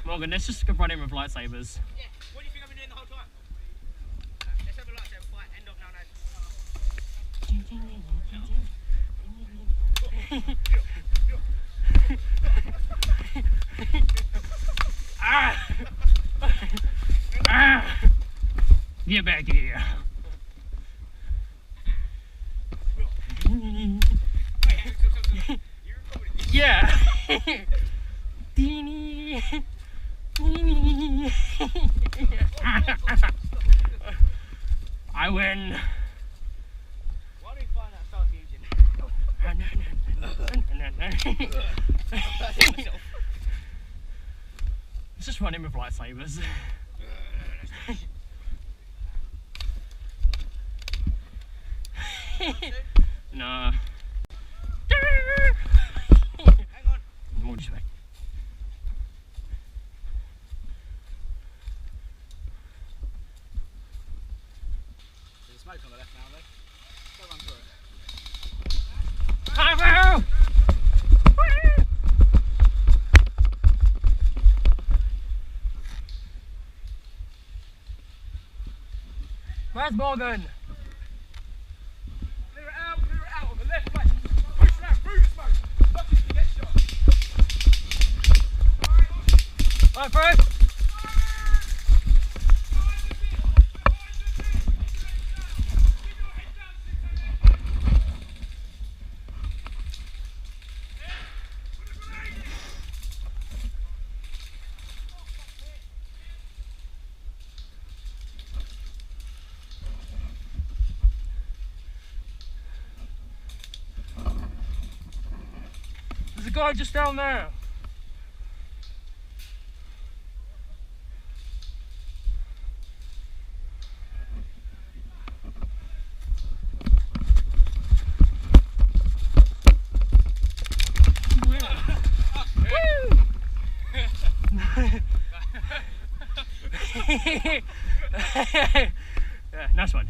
Morgan, let's just go run in with lightsabers. Yeah, what do you think I've been doing the whole time? Let's have a lightsaber fight, end up now. Get back here. Yeah. I win. Why do you find that so amusing? Let's just run in with lightsabers. Nah. Hang on. More this way. There's smoke on the left now, though. Go run through it. Where's Morgan? Clear it out on the left, mate. Push around through the smoke. Lucky if you get shot. Right, through. There's a guy just down there. Yeah, nice one.